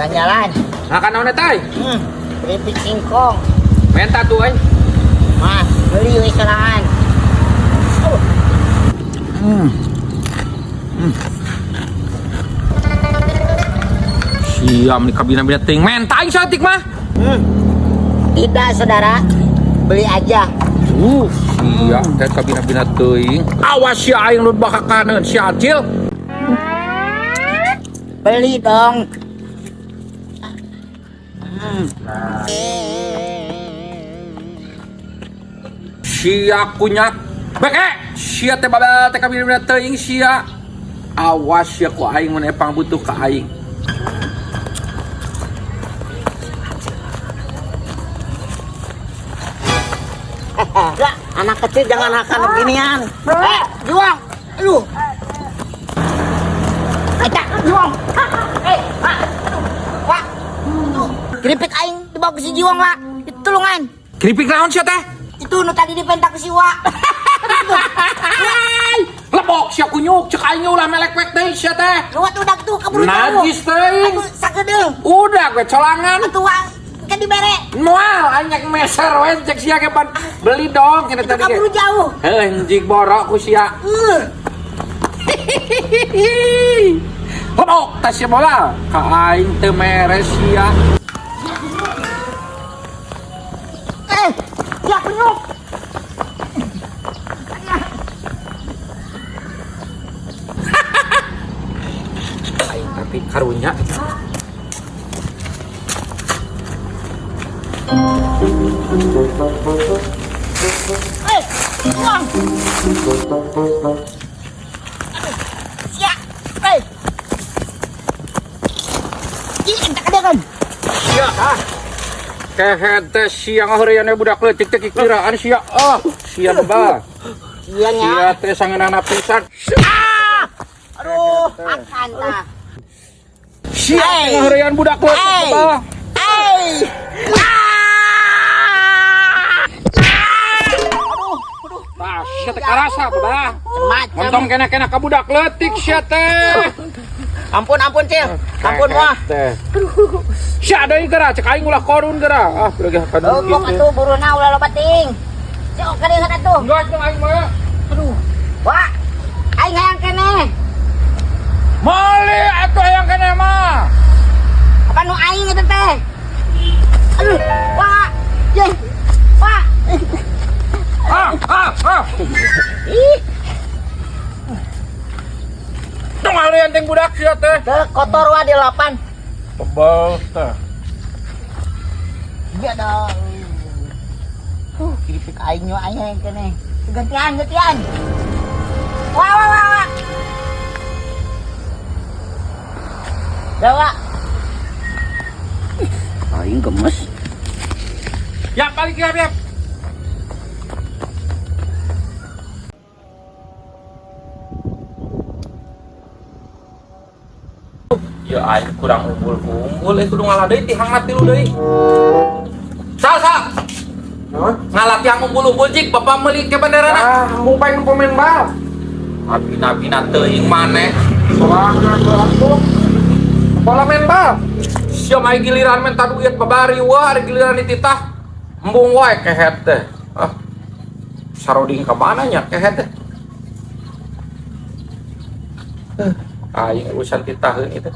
Jalan-jalan. Nah kan naon teh? Keripik singkong. Menta tuh euy. Mas, beli we sorangan. Siam nih kabina-bina ting. Menta aing saeutik mah. Tidak, saudara. Beli aja. Sia teh kabina-bina teuing. Awas si aing lu bakal kaneun si Acil. Beli dong. Sia kunyak. Beke, sia teh babal teh kabina-bina teuing sia. Awas sia ku aing mun epang butuh ka aing. Enggak, anak kecil jangan makan beginian. Juang. Aduh. Eta, juang. Pak. Pak. Tuh, keripik aing dibawa ke si Jiwang, Pak. Itu tulungan. Keripik naon sia teh? Itu nu tadi dipentak ke si Wak. Lebok sia kunyuk cek aing ulah melek-melek deui sia teh. Luat udah tuh keburu jauh. Najis teuing. Aduh, sakedeung. Udah gue colangan. Atuh Wak, kan dibere. Moal anjak meser we cek sia ke pan. Beli dong kita Itu tadi. keburu jauh. Anjing borok ku sia. Lebok tas sia bola. Ka aing teu mere sia. Ya kunyuk. Aing tapi karunya. Juang. Ya. Ih, entak kadegan. Sia ah. Kehe teh sia ngaheureun budak leutik teh kiraan sia. Sia loba. Iya nya. Sia teh sangeunana pisan. Aduh, makan dah. Sia ngaheureun budak leutik loba. Nah, sia teh karasa babah. Macam. Montong kena-kena ka budak leutik sia teh. Ampun, Cil. Ampun, Wah. Sia deui geura cek aing ulah korun geura. Beugah ka Oh, kok atuh buruna ulah loba ting. Cok kadeuhan atuh. Enggak jeung aing mah. Aduh. Wah. Aing hayang keneh. Mali atuh hayang keneh mah. Apa nu aing eta teh? Aduh, Wah. Ye. Wah. Ih, Tong haleun teh budak sia teh. teu kotor Wah di lapan. Tebal teh. Iya dong. Keripik aing nyo aing hayang keneh. Gantian. Wah. Dawa. Aing gemes. Ya balik ya, Beb. Ya aing kurang umbul kudu ngalah deui tihang mati lu deui. Sal. Ngalah tihang umbul jik bapak meuli ke bandarana. Mung pengen pemain bal. Abina teuing maneh. Bola main bal. Sia mah giliran minta duit babari wah ada giliran dititah. Embung wae kehet teh. Saroding ka mana nya kehet teh. Aing urusan titaheun itu.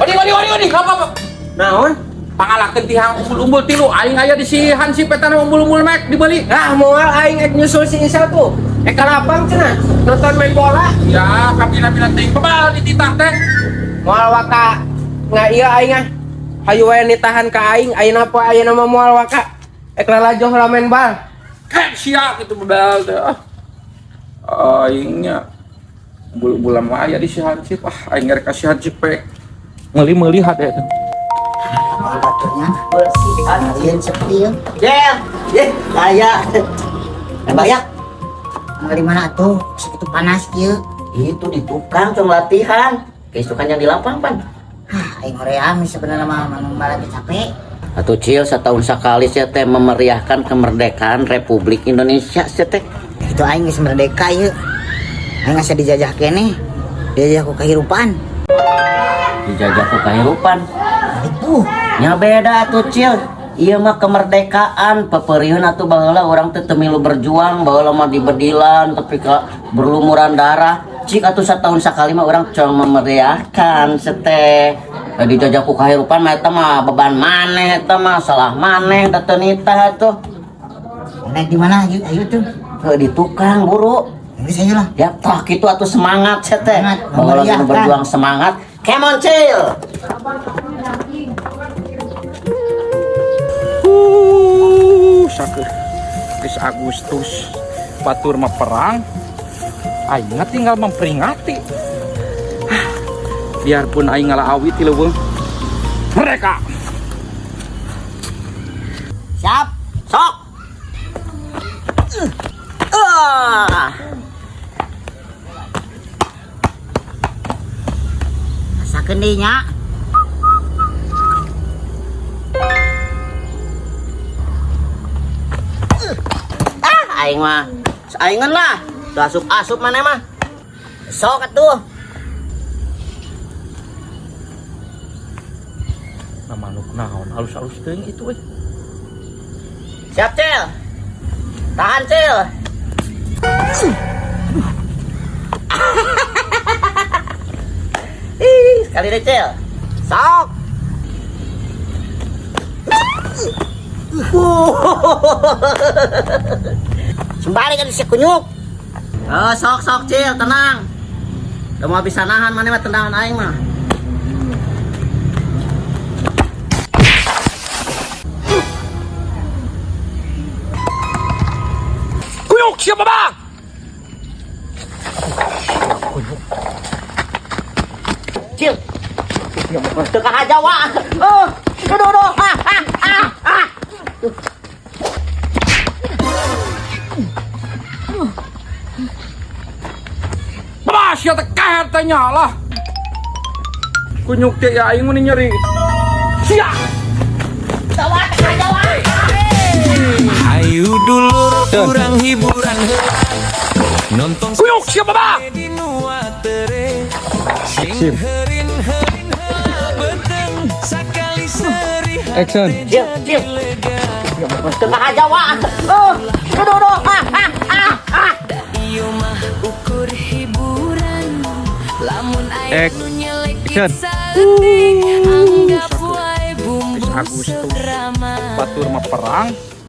Wadi, apa? Naon? Pangalakeun tihang umbul-umbul tilu aing aya di si Hansip eta umbul-umbul mek dibeli. Ah, moal aing ek nyusul si Isal tuh. Kalapang cenah. Nonton main bola. Ya, kabina-bina ting babal dititah teh. Moal waka. Nggak iya aing ah. Hayu wae nitahan ka aing, ayeuna apa ayeuna mah moal waka. Ek lalajoh lah main bal. Kayak sia gitu babal teh. Aingnya umbul-umbul mah aya di si Hansip. Aing ngarek ka si Hansip pe. Meuli-meuli hade teh. Baturnya bersih kalian sepi ya. Kaya. Banyak. Di mana tuh? Segitu panas kieu. Itu di tukang cuma latihan. Keisukan yang di lapangan. Aing hoream sebenarnya mah malah capek. Atuh Cil, setahun sekali saya teh memeriahkan kemerdekaan Republik Indonesia saya teh. Itu aing geus merdeka ieu. Aing asa dijajah keneh. Dijajah ku kehidupan. dijajah ku kahirupan. Itu. Nya beda tuh Cil. Iya mah kemerdekaan peperieun atuh baheula urang teh teu milu berjuang, baheula mah dibedilan tapi berlumuran darah. Cik atuh satahun sakali mah urang cong memeriahkan seteh. Dijajah ku kahirupan mah eta mah beban maneh eta mah salah maneh da teu nitah atuh. Naik di mana? Ayo tuh. Di tukang buru. Ini saya lah. Ya toh gitu atuh semangat seteh. Semangat, Baheula memeriahkan. berjuang semangat. Come on Cil. Sakeuh geus Agustus batur mah perang aing tinggal memperingati. Biarpun aing ngalaawit ti leuweung mereka. Siap. Sok. Rasakeun deui nya. Aing mah saingan lah. Tuh asup-asup mana mah. Sok atuh. Manuk naon halus-halus teuing itu we. Siap Cil. Tahan Cil. Sekali deh Cil. Sok. Sembari kan si kunyuk. Oh, sok Cil, tenang. Udah mau bisa nahan mana mah tendangan aing mah. Kuyuk siapa bang? Cil. Tengah Jawa. Oh, aduh. Bah, sia teh kaher teh nyalah. Kunyuk teh ya aing mun nyeri. Sia. Jawa, tengah Jawa. Ayo dulur kurang hiburan nonton Kuyuk siapa bang? di nuatere sing herin beteng sakali seri Action. Cil. Tengah Jawa. Oh, aduh. iyo mah ukur hiburan lamun aya nu nyelek pisating anggap wae bumbu Agustus drama batur mah perang